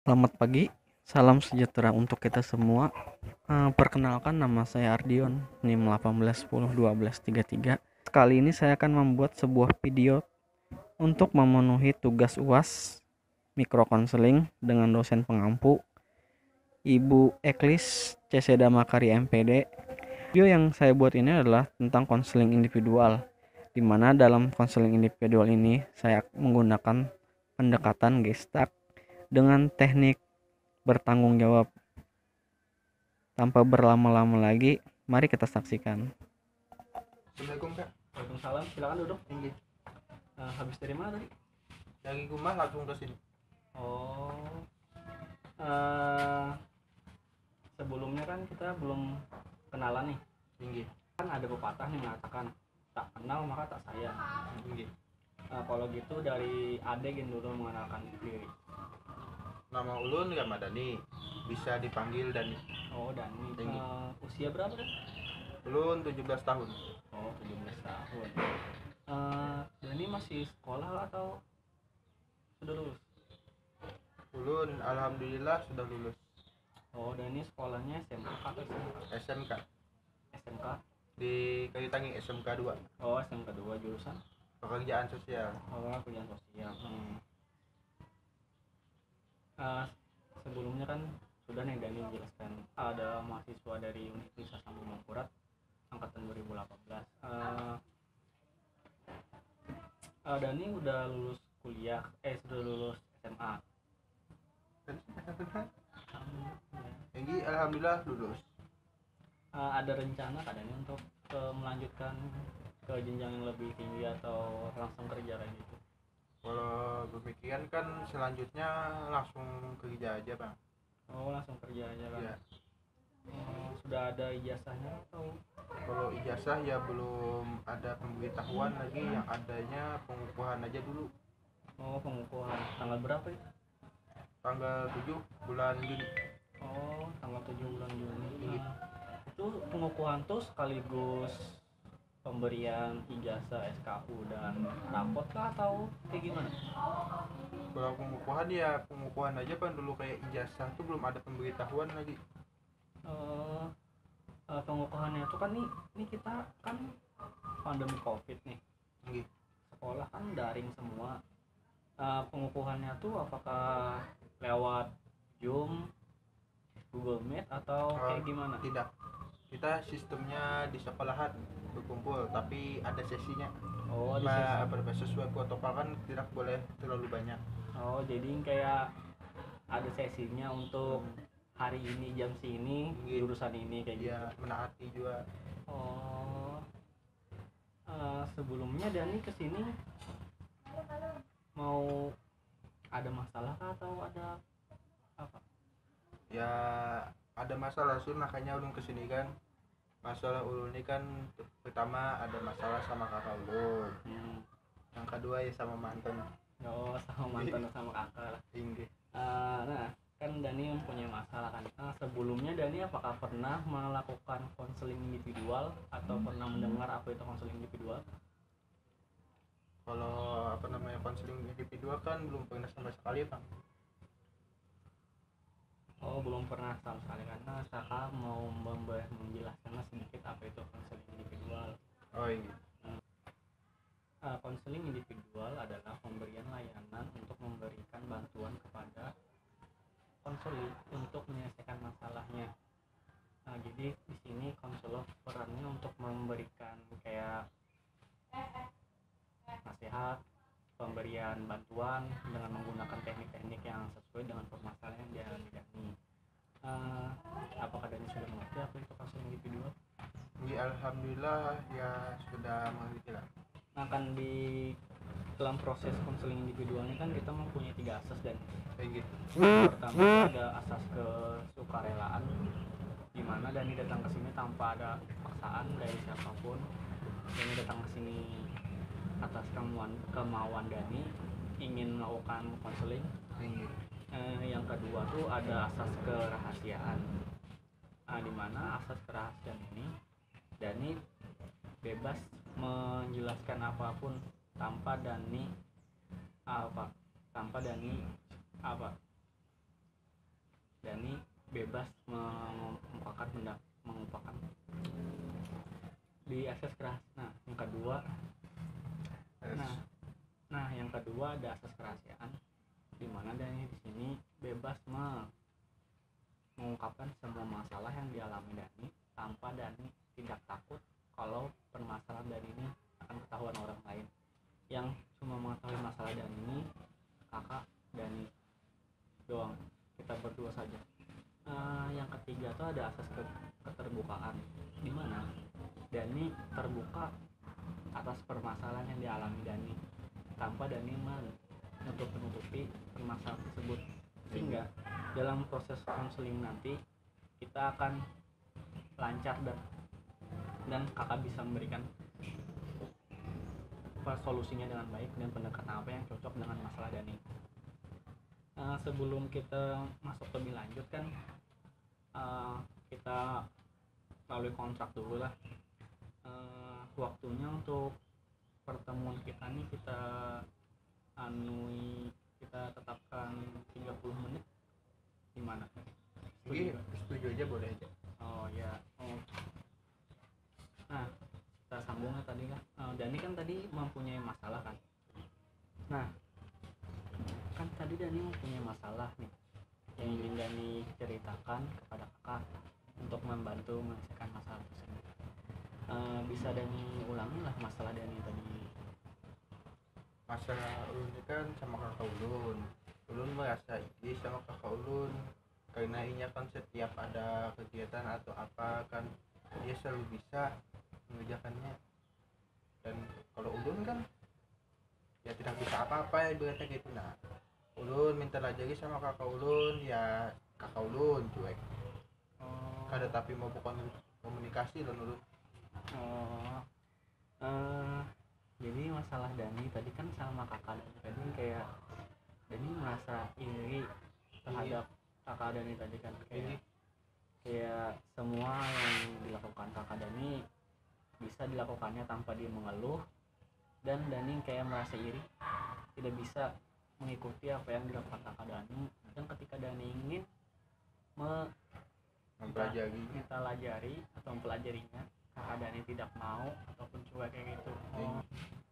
Selamat pagi, salam sejahtera untuk kita semua. Perkenalkan, nama saya Ardion, NIM 18101233. Kali ini saya akan membuat sebuah video untuk memenuhi tugas UAS mikrokonseling dengan dosen pengampu Ibu Eklis Ceseda Makari MPD. Video yang saya buat ini adalah tentang konseling individual, di mana dalam konseling individual ini saya menggunakan pendekatan Gestalt dengan teknik bertanggung jawab. Tanpa berlama-lama lagi, mari kita saksikan. Assalamualaikum Kak. Waalaikumsalam, silakan duduk. Tinggi. Habis dari mana tadi? Dari rumah langsung ke sini. Oh, eh, sebelumnya kan kita belum kenalan nih. Tinggi. Kan ada pepatah nih mengatakan tak kenal maka tak sayang. Tinggi. Kalau gitu dari Ade dulu mengenalkan diri. Nama ulun Ramadhani, bisa dipanggil Dani. Oh, Dani. Tinggi. Usia berapa kan? Ulun 17 tahun. Oh, 17 tahun. Dani masih sekolah atau sudah lulus? Ulun alhamdulillah sudah lulus Oh, Dani sekolahnya SMK atau SMK? SMK SMK? di Kayu Tangi, SMK 2, Oh, SMK 2 jurusan? pekerjaan sosial. Oh, kerjaan sosial. Sebelumnya kan sudah nih Dani menjelaskan ada mahasiswa dari Universitas Sambung Mangkurat angkatan 2018. Dani udah lulus kuliah, sudah lulus SMA. Tinggi alhamdulillah lulus. Ada rencana Kak Dani untuk melanjutkan ke jenjang yang lebih tinggi atau langsung kerja kayak gitu? Kalau pemikiran kan selanjutnya langsung kerja aja Bang. Oh, langsung kerja aja kan? Ya. Sudah ada ijazahnya atau? Kalau ijazah ya belum ada pemberitahuan lagi, yang adanya pengukuhan aja dulu. Oh, pengukuhan tanggal berapa itu? Tanggal 7 bulan Juni. Oh, tanggal 7 bulan Juni. Itu pengukuhan tuh sekaligus pemberian ijazah SKU dan rapot kah atau kayak gimana? Kalau pengukuhan ya pengukuhan aja kan dulu, kayak ijazah tuh belum ada pemberitahuan lagi. Pengukuhannya itu kan nih kita kan pandemi COVID nih. Sekolah kan daring semua. Pengukuhannya tuh apakah lewat Zoom, Google Meet atau kayak gimana? Tidak, kita sistemnya di sekolahan berkumpul tapi ada sesinya. Oh, ada sesi. Sesuai protokol kan tidak boleh terlalu banyak. Oh, jadi kayak ada sesinya untuk hari ini jam sini jurusan ini kayak gitu. Ya, menaati juga. Oh, sebelumnya Dani kesini mau ada masalah kah atau ada apa? Ya ada masalah sih, makanya ulun kesini kan. Masalah ulun ini kan pertama ada masalah sama kakak ulun. Yang kedua ya sama mantan. Oh, sama mantan sama kakak lah. Tinggi. Nah, kan Dani mempunyai masalah kan. Sebelumnya Dani apakah pernah melakukan konseling individual atau pernah mendengar apa itu konseling individual? Kalau konseling individual kan belum pernah sama sekali Bang. Oh, belum pernah sama sekali, karena saya mau menjelaskan sedikit apa itu konseling individual. Oh iya. Konseling individual adalah pemberian layanan untuk memberikan bantuan kepada konselor untuk menyelesaikan masalahnya. Jadi di sini konselor perannya untuk memberikan kayak nasihat, pemberian bantuan dengan menggunakan teknik-teknik yang sesuai dengan permasalahan yang dialami Dani. Apakah Dani sudah mengerti apa itu konseling individual? Alhamdulillah ya sudah mengerti lah. Nah, kan di dalam proses konseling individual ini kan kita mempunyai 3 asas dan Kayak gitu. pertama ada asas kesukarelaan, di mana Dani datang ke sini tanpa ada paksaan dari siapapun. Dani datang ke sini atas kemauan Dani ingin melakukan konseling. Yang kedua tuh ada asas kerahasiaan. Di mana asas kerahasiaan ini Dani bebas menjelaskan apapun tanpa Dani Dani bebas mengungkapkan di akses keras. Yang kedua ada asas kerahasiaan, di mana Dani di sini bebas mengungkapkan semua masalah yang dialami Dani tanpa Dani tidak takut kalau permasalahan Dani ini akan ketahuan orang lain. Yang cuma mengetahui masalah Dani ini kakak Dani doang, kita berdua saja. Yang ketiga tuh ada asas keterbukaan, di mana Dani terbuka atas permasalahan yang dialami Dani tanpa Dani menutupi permasalahan tersebut, sehingga dalam proses konseling nanti kita akan lancar dan kakak bisa memberikan solusinya dengan baik dan pendekatan apa yang cocok dengan masalah Dani. Sebelum kita masuk lebih lanjut kan, kita melalui kontrak dulu lah. Waktunya untuk pertemuan kita nih kita tetapkan 30 menit. Gimana? Setuju aja, boleh aja. Oh ya. Nah, kita sambung tadi lah. Dani kan tadi mempunyai masalah kan. Nah, kan tadi Dani mempunyai masalah nih yang ingin Dani ceritakan kepada kakak untuk membantu menyelesaikan masalah tersebut. Bisa Dani ulangi lah masalah Dani tadi. Masalah ulun ini kan sama kakak ulun merasa iri sama kakak ulun karena inya kan setiap ada kegiatan atau apa kan dia selalu bisa mengerjakannya, dan kalau ulun kan ya tidak bisa apa-apa ya ibaratnya gitu. Nah, ulun minta lajari sama kakak ulun, ya kakak ulun cuek kada tapi mau bukan komunikasi dan ulun. Jadi masalah Dani tadi kan sama kakak Dani tadi kayak Dani merasa iri terhadap kakak Dani tadi kan, kayak semua yang dilakukan kakak Dani bisa dilakukannya tanpa dia mengeluh, dan Dani kayak merasa iri tidak bisa mengikuti apa yang dilakukan kakak Dani. Dan ketika Dani ingin mempelajari atau mempelajarinya, kakak Dani tidak mau ataupun cuek kayak gitu.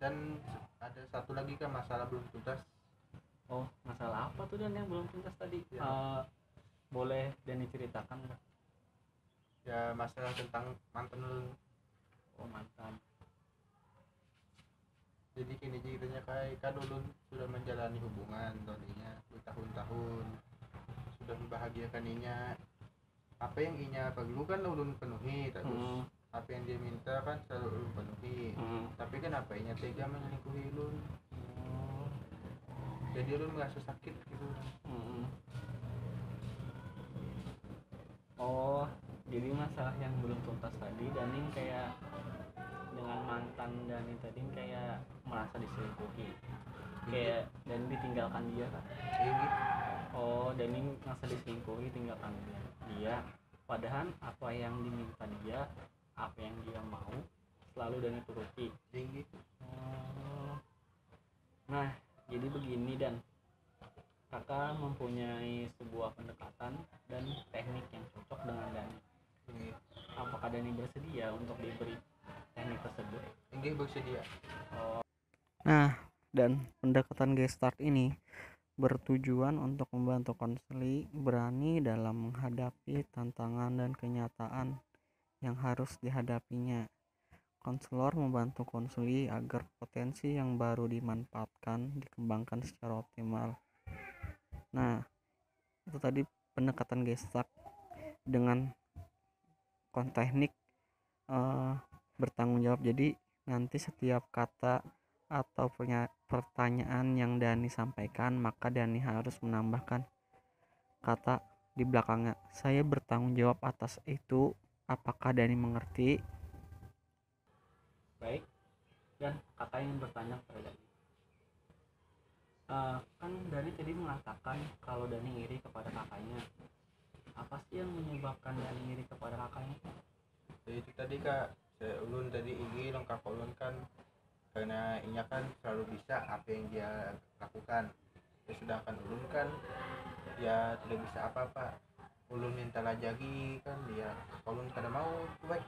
Dan ada satu lagi kan masalah belum tuntas. Masalah apa tuh Dan yang belum tuntas tadi? Ya. Boleh Dani ceritakan nggak? Ya masalah tentang mantan ulun. Mantan. Jadi gini ceritanya, kayak kan ulun sudah menjalani hubungan tadinya bertahun-tahun, sudah membahagiakan inya, apa yang inya perlu kan ulun penuhi terus. Apa yang dia minta kan selalu ulun penuhi. Tapi kenapa inya tega menyelingkuhi ulun? Jadi ulun merasa sakit gitu. Jadi masalah yang belum tuntas tadi Dani kayak dengan mantan Dani tadi kayak merasa diselingkuhi, kayak Dani ditinggalkan dia kan. Dani merasa diselingkuhi, tinggalkan dia, padahal apa yang diminta dia, apa yang dia mau selalu Dani turuti. Nah, jadi begini Dan, kakak mempunyai sebuah pendekatan dan teknik yang cocok dengan Dani. Apakah Dani bersedia untuk diberi teknik tersebut? Ini bersedia. Nah, dan pendekatan Gestalt ini bertujuan untuk membantu konseli berani dalam menghadapi tantangan dan kenyataan yang harus dihadapinya. Konselor membantu konseli agar potensi yang baru dimanfaatkan dikembangkan secara optimal. Nah, itu tadi pendekatan Gestalt dengan teknik bertanggung jawab. Jadi nanti setiap kata atau pertanyaan yang Dani sampaikan, maka Dani harus menambahkan kata di belakangnya, saya bertanggung jawab atas itu. Apakah Dani mengerti? Baik, dan kakak ingin bertanya kepada Dani. Kan Dani tadi mengatakan kalau Dani iri kepada kakaknya. Apa sih yang menyebabkan Dani iri kepada kakaknya? Itu tadi kak, ulun tadi iri lengkap ulun kan karena inya kan selalu bisa apa yang dia lakukan, sedangkan ulun kan ya tidak bisa apa-apa. ulun minta lajagi kan dia ulun kada mau cuek.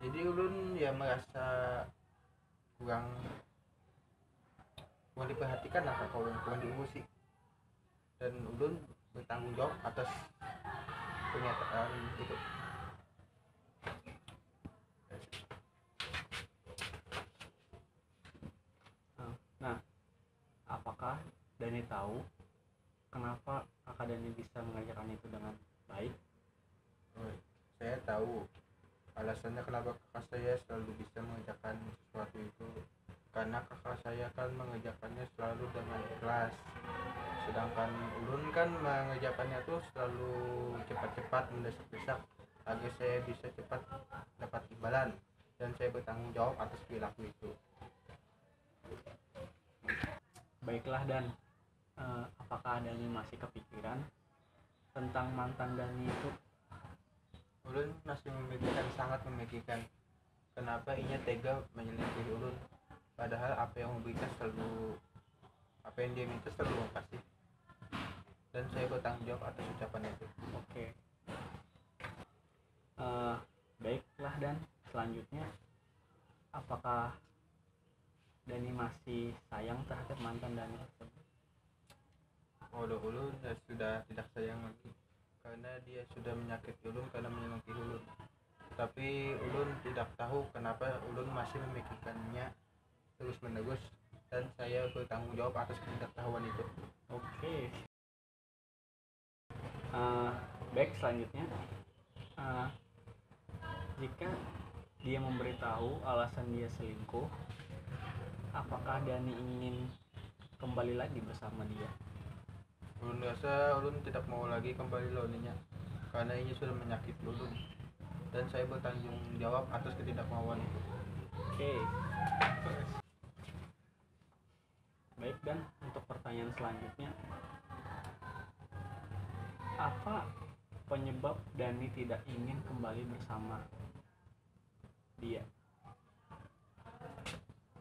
Jadi ulun ya merasa kurang kurang diperhatikan lah kakak ulun, kurang diurusi, dan ulun bertanggung jawab atas pernyataan itu. Nah, apakah Dani tahu kenapa kakak Dani bisa mengerjakan itu dengan baik? Saya tahu alasannya kenapa kakak saya selalu bisa mengerjakan sesuatu itu, karena kakak saya kan mengerjakannya selalu dengan ikhlas, sedangkan ulun kan mengerjakannya tuh selalu cepat-cepat, mendesak-desak agar saya bisa cepat dapat imbalan, dan saya bertanggung jawab atas perilaku itu. Baiklah, dan apakah Dani masih kepikiran tentang mantan Dani itu? Ulun masih memikirkan, sangat memikirkan kenapa inya tega menyelingkuhi ulun, padahal apa yang dia minta selalu ulun kasih, dan saya bertanggung jawab atas ucapan itu. Oke. Baiklah, dan selanjutnya apakah Dani masih sayang terhadap mantan Dani tersebut? Ulun sudah tidak sayang lagi, karena dia sudah menyakiti ulun karena menyelingkuhi ulun. Tapi ulun tidak tahu kenapa ulun masih memikirkannya terus menerus, dan saya bertanggung jawab atas ketidaktahuan itu. Oke. Baik, selanjutnya jika dia memberitahu alasan dia selingkuh, apakah Dani ingin kembali lagi bersama dia? Ulun rasa ulun tidak mau lagi kembali lawannya, karena ini sudah menyakiti ulun, dan saya bertanggung jawab atas ketidakmauan itu. Oke. Baik, dan untuk pertanyaan selanjutnya, apa penyebab Dani tidak ingin kembali bersama dia?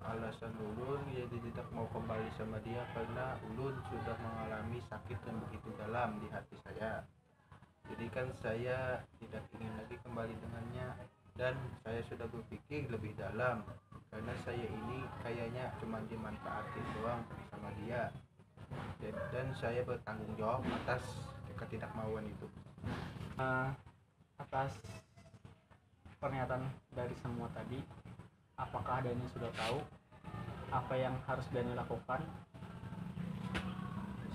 Alasan ulun jadi tidak mau kembali sama dia karena ulun sudah mengalami sakit yang begitu dalam di hati saya. Jadi kan saya tidak ingin lagi kembali dengannya, dan saya sudah berpikir lebih dalam, karena saya ini kayaknya cuma dimanfaatin doang sama dia, dan saya bertanggung jawab atas ketidakmauan itu. Atas pernyataan dari semua tadi, apakah Dani sudah tahu apa yang harus Dani lakukan?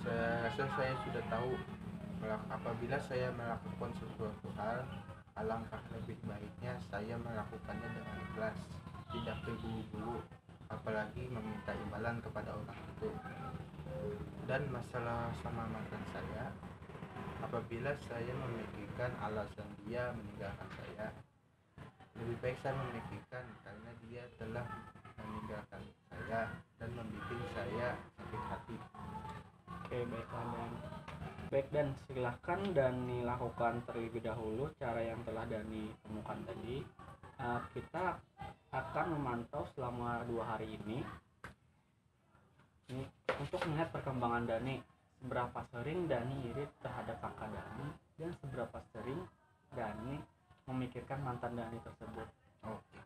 Saya rasa saya sudah tahu, apabila saya melakukan sesuatu hal, alangkah lebih baiknya saya melakukannya dengan ikhlas, tidak terburu-buru, apalagi meminta imbalan kepada orang itu. Dan masalah sama mantan saya, apabila saya memikirkan alasan dia meninggalkan saya, lebih baik saya memikirkan karena dia telah meninggalkan saya dan membuat saya sakit hati. Oke, baiklah, dan baik, dan silahkan Dani lakukan terlebih dahulu cara yang telah Dani temukan tadi. Kita akan memantau selama 2 hari ini untuk melihat perkembangan Dani, seberapa sering Dani iri terhadap kakak Dani, dan seberapa sering Dani memikirkan mantan Dani tersebut. Oke.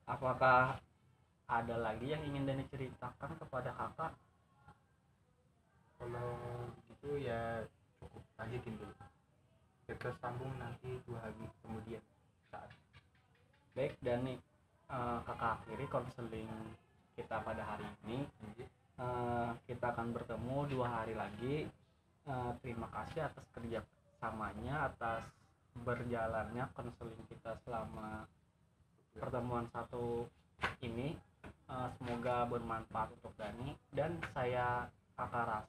Apakah ada lagi yang ingin Dani ceritakan kepada kakak? Kalau gitu ya cukup lanjutin dulu. Kita sambung nanti 2 hari kemudian saat. Baik, Dani, kakak akhiri konseling kita pada hari ini. Kita akan bertemu 2 hari lagi. Terima kasih atas kerjasamanya, atas berjalannya konseling kita selama pertemuan satu ini. Semoga bermanfaat untuk Dani, dan kakak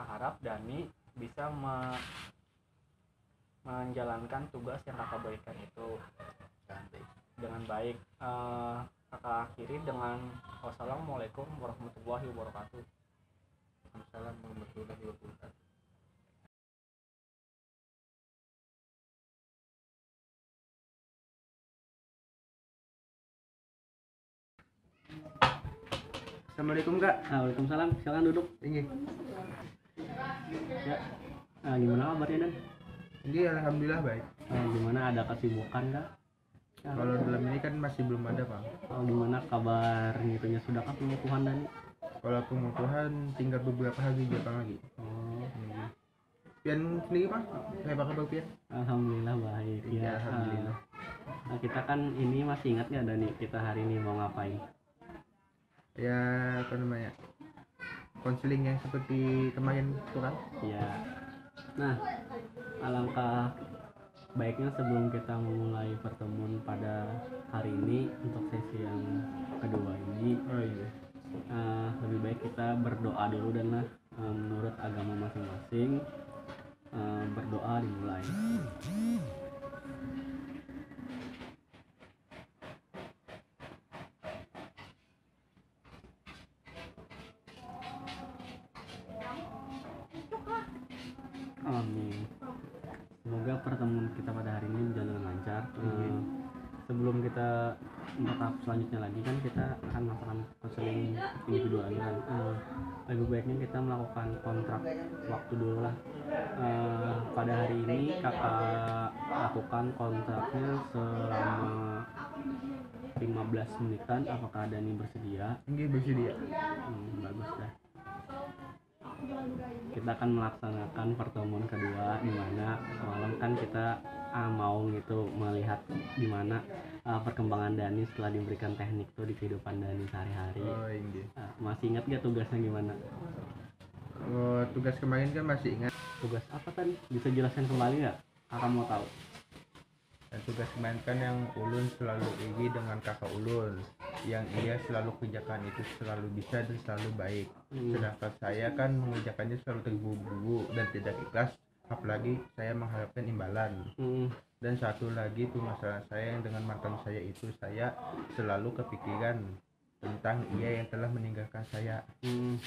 harap Dani bisa menjalankan tugas yang kakak berikan itu dengan baik. Kakak akhiri dengan wassalamualaikum warahmatullahi wabarakatuh. Assalamualaikum warahmatullahi wabarakatuh. Assalamualaikum Kak. Waalaikumsalam, silakan duduk. Ini Ya, gimana kabarnya Dan? Ini alhamdulillah baik. Gimana, ada kesibukan nggak? Kalau dalam ini kan masih belum ada Bang. Gimana kabar ngitunya, sudahkah pengukuhan Dan? Kalau pengukuhan tinggal beberapa hari Jepang lagi. Pian sendiri Bang, kayak apa kabar Pian? Alhamdulillah baik ya. Ya, alhamdulillah. Kita kan ini masih ingat nggak Dani, kita hari ini mau ngapain? Ya apa namanya, konseling yang seperti kemarin itu kan. Ya, nah alangkah baiknya sebelum kita memulai pertemuan pada hari ini untuk sesi yang kedua ini, Oh iya. lebih baik kita berdoa dulu dan lah, menurut agama masing-masing, berdoa dimulai. Amin. Semoga pertemuan kita pada hari ini berjalan dengan lancar. Sebelum kita untuk tahap selanjutnya lagi kan kita akan melakukan konseling individual lagi kan. Lebih baiknya kita melakukan kontrak waktu dulu lah. Pada hari ini kakak lakukan kontraknya selama 15 menitan. Apakah Dani bersedia? Ini bersedia. Bagus dah. Kita akan melaksanakan pertemuan kedua, di mana semalam kan kita mau gitu melihat di mana perkembangan Dani setelah diberikan teknik tuh di kehidupan Dani sehari-hari. Oh ini. Masih ingat gak tugasnya gimana? Oh, tugas kemarin kan masih ingat. Tugas apa kan? Bisa jelaskan kembali nggak? Kakak mau tahu. Dan tugas kemarin kan yang ulun selalu iri dengan kakak ulun, yang ia selalu kerjakan itu selalu bisa dan selalu baik. Sedangkan saya kan mengerjakannya selalu terburu-buru dan tidak ikhlas, apalagi saya mengharapkan imbalan. Dan satu lagi tuh masalah saya yang dengan mantan saya itu, saya selalu kepikiran tentang ia yang telah meninggalkan saya.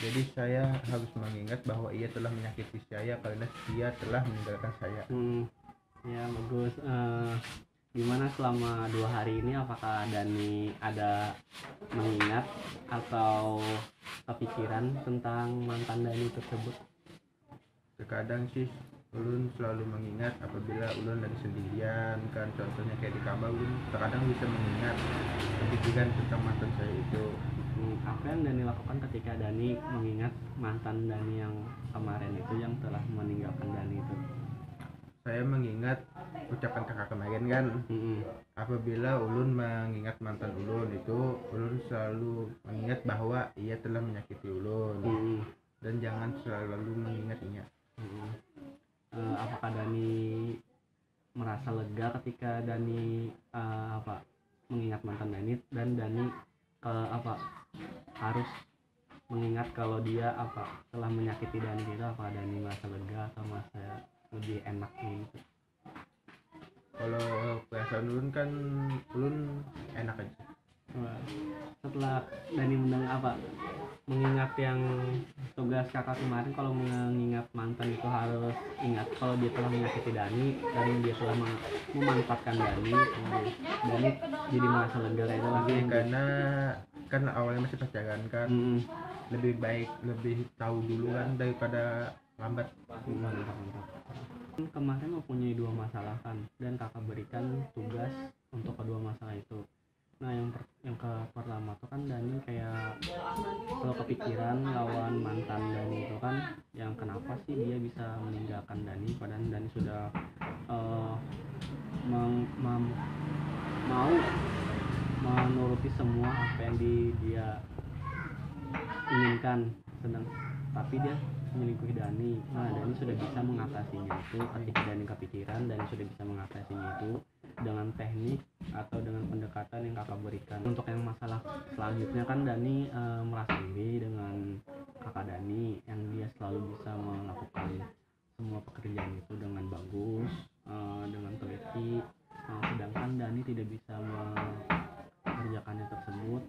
Jadi saya harus mengingat bahwa ia telah menyakiti saya karena dia telah meninggalkan saya. Ya bagus. Gimana selama 2 hari ini, apakah Dani ada mengingat atau kepikiran tentang mantan Dani tersebut? Terkadang sih ulun selalu mengingat apabila ulun lagi sendirian kan, contohnya kayak di kamar ulun terkadang bisa mengingat kepikiran tentang mantan saya itu. Apa yang Dani lakukan ketika Dani mengingat mantan Dani yang kemarin itu yang telah meninggalkan Dani itu? Saya mengingat ucapan kakak kemarin kan. Apabila ulun mengingat mantan ulun itu, ulun selalu mengingat bahwa ia telah menyakiti ulun. Dan jangan selalu mengingat-ingat. Apakah Dani merasa lega ketika Dani mengingat mantan Dani, dan Dani harus mengingat kalau dia telah menyakiti Dani gitu? Apakah Dani merasa lega atau merasa lebih enak gitu? Kalau perasaan ulun kan ulun enak aja. Setelah Dani mengingat yang tugas kakak kemarin, kalau mengingat mantan itu harus ingat kalau dia telah menyakiti Dani dan dia telah memanfaatkan Dani. Dani jadi merasa lega itu lagi karena kan awalnya masih pacaran kan. Lebih baik lebih tahu dulu kan daripada lambat. Kemarin mempunyai 2 masalah kan, dan kakak berikan tugas untuk kedua masalah itu. Nah yang pertama tuh kan Dani kayak kalau kepikiran lawan mantan Dani itu kan, yang kenapa sih dia bisa meninggalkan Dani padahal Dani sudah mau menuruti semua apa yang dia inginkan, tapi dia menyelingkuhi Dani. Nah Dani sudah bisa mengatasinya itu. Ketika Dani kepikiran, Dani sudah bisa mengatasinya itu dengan teknik atau dengan pendekatan yang kakak berikan. Untuk yang masalah selanjutnya kan Dani merasa iri dengan kakak Dani yang dia selalu bisa melakukan semua pekerjaan itu dengan bagus, dengan teliti, sedangkan Dani tidak bisa mengerjakannya tersebut.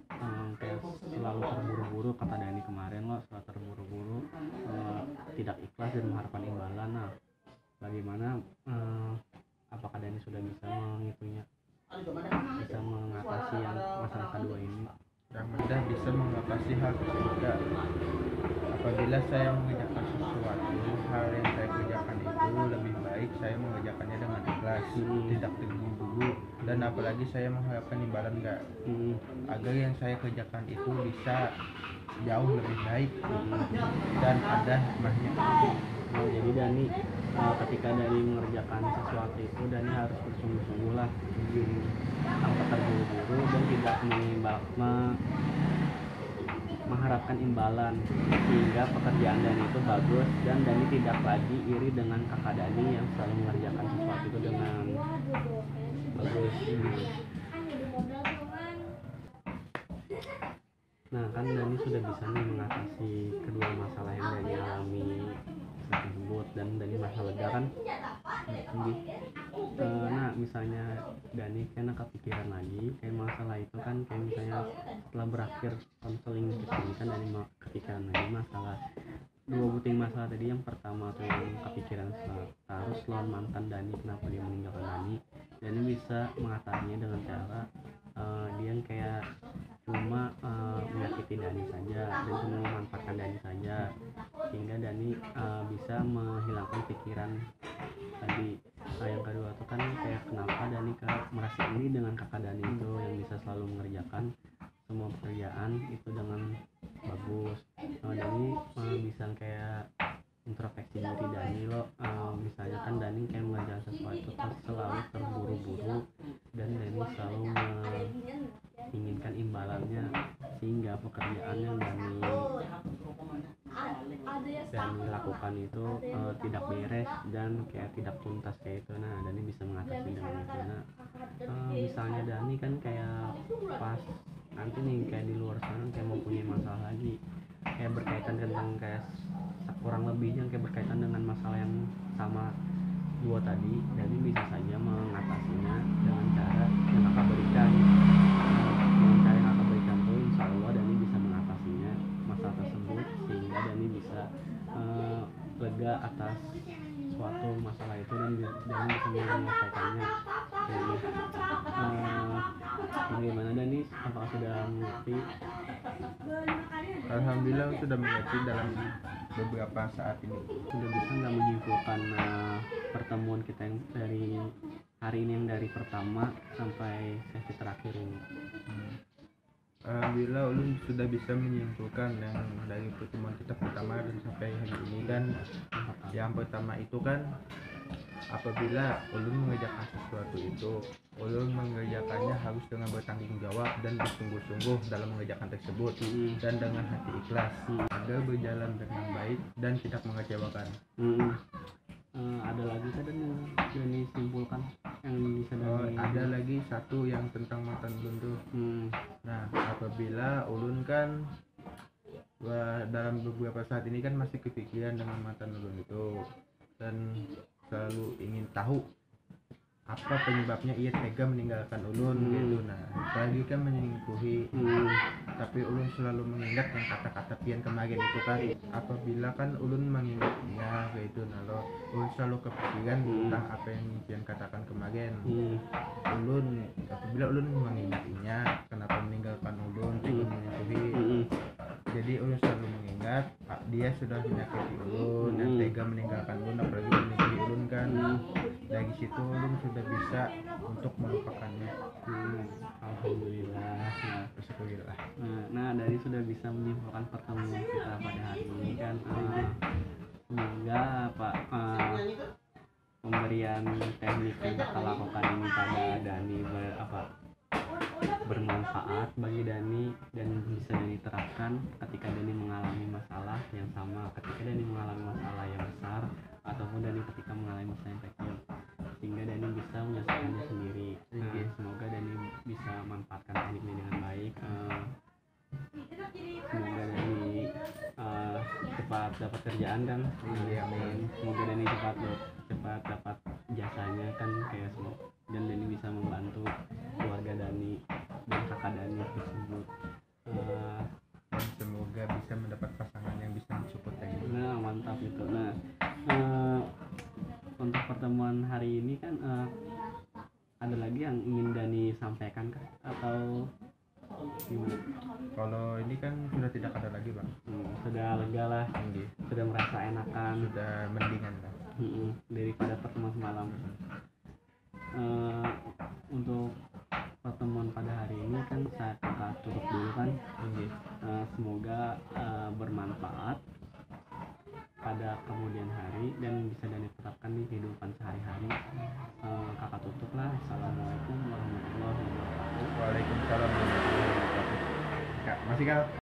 Kayak selalu terburu-buru, kata Dani kemarin loh, selalu terburu-buru, tidak ikhlas dan mengharapkan imbalan. Nah bagaimana, apakah Dani sudah bisa mengitunya, bisa mengatasi yang masalah kedua ini? Dan mudah bisa mengatasi hal tersebut. Apabila saya mengerjakan sesuatu hal saya mengerjakannya dengan ikhlas, tidak terburu-buru, dan apalagi saya mengharapkan imbalan enggak, agar yang saya kerjakan itu bisa jauh lebih baik dan ada hikmahnya. Nah, jadi Dani ketika Dani mengerjakan sesuatu itu Dani harus bersungguh-sungguh lah, tanpa terburu-buru dan tidak mengharapkan imbalan, sehingga pekerjaan Dani itu bagus dan Dani tidak lagi iri dengan kakak Dani yang selalu mengerjakan sesuatu itu dengan bagus. Nah kan Dani sudah bisa nih mengatasi kedua masalah yang Dani alami tersebut dan Dani merasa lega kan. Nah misalnya Dani kena kepikiran lagi kayak masalah itu kan, kayak misalnya setelah berakhir konseling ini kan Dani kepikiran lagi masalah dua buting masalah tadi. Yang pertama tuh yang kepikiran harus lawan mantan Dani, kenapa dia meninggalkan Dani. Dani bisa mengatasinya dengan cara dia yang kayak cuma menyakiti Dani saja dan cuma memanfaatkan Dani saja, sehingga Dani bisa menghilangkan pikiran tadi. Yang kedua tuh kan kayak kenapa Dani merasa iri dengan kakak Dani itu yang bisa selalu mengerjakan semua pekerjaan itu dengan bagus. Dani bisa kayak introspeksi diri Dani loh. Misalnya kan Dani kayak mengerjakan sesuatu selalu terburu-buru dan Dani selalu menginginkan imbalannya, sehingga pekerjaan yang Dani lakukan itu tidak beres dan kayak tidak tuntas kayak itu. Nah Dani bisa mengatasi dengan itu. Nah misalnya Dani kan kayak pas nanti nih kayak di luar sana kayak mau punya masalah lagi kayak berkaitan tentang kayak kurang lebihnya kayak berkaitan dengan masalah yang sama dua tadi, Dani bisa saja mengatasinya dengan cara yang kakak berikan. Dengan cara yang kakak berikan tuh insya Allah Dani bisa mengatasinya masalah tersebut, sehingga Dani bisa lega atas suatu masalah itu dan Dani bisa menyelesaikannya. Jadi bagaimana Dani, apakah sudah mengerti? Alhamdulillah sudah mengerti dalam beberapa saat ini. Sudah bisa nggak menyimpulkan pertemuan kita yang dari hari ini, yang dari pertama sampai sesi terakhir ini? Alhamdulillah ulun sudah bisa menyimpulkan yang dari pertemuan kita pertama dan sampai hari ini kan. Yang pertama itu kan apabila ulun mengerjakan sesuatu itu, ulun mengerjakannya harus dengan bertanggung jawab dan bersungguh-sungguh dalam mengerjakan tersebut dan dengan hati ikhlas agar berjalan dengan baik dan tidak mengecewakan. Ada lagi kan yang disimpulkan yang bisa dari ada lagi satu yang tentang mantan ulun tuh. Nah apabila ulun kan dalam beberapa saat ini kan masih kepikiran dengan mantan ulun itu dan selalu ingin tahu apa penyebabnya ia tega meninggalkan ulun gitu. Nah apalagi kan menyelingkuhi, tapi ulun selalu mengingat yang kata-kata pian kemarin itu kan. Apabila kan ulun mengingatnya gitu, nah lo ulun selalu kepikiran tentang apa yang pian katakan kemarin. Apabila ulun mengingatnya kenapa meninggalkan ulun, tega menyelingkuhi, jadi ulun selalu mengingat dia sudah menyakiti ulun dan tega meninggalkan ulun, apalagi menyakiti ulun kan. Dari situ ulun sudah bisa untuk melupakannya. Alhamdulillah. Alhamdulillah. Nah dari sudah bisa menyimpulkan pertemuan kita pada hari ini kan. Semoga pemberian teknik yang kita lakukan ini pada Dani bermanfaat bagi Dani dan bisa Dani terapkan ketika Dani mengalami masalah yang sama, ketika Dani mengalami masalah yang besar ataupun Dani ketika mengalami masalah yang kecil, sehingga Dani bisa menyelesaikannya sendiri. Semoga Dani bisa manfaatkan teknik ini dengan baik. Semoga Dani cepat dapat kerjaan kan. Amin. Semoga Dani cepat dapat jasanya kan kayak semua, dan Dani bisa membantu keluarga Dani dan kakak Dani tersebut. Dan semoga bisa mendapat pasangan yang bisa mensupport Dani. Nah mantap itu. Nah untuk pertemuan hari ini kan ada lagi yang ingin Dani sampaikan kan atau gimana? Kalau ini kan sudah tidak ada lagi bang. Sudah lega lah, sudah merasa enakan, sudah mendingan lah. daripada pertemuan semalam. Untuk pertemuan pada hari ini kan saya kakak tutup dulu kan. Semoga bermanfaat pada kemudian hari dan bisa diterapkan di kehidupan sehari-hari. Kakak tutup lah. Assalamualaikum warahmatullahi wabarakatuh. Waalaikumsalam warahmatullahi wabarakatuh. Kak, masih Kak?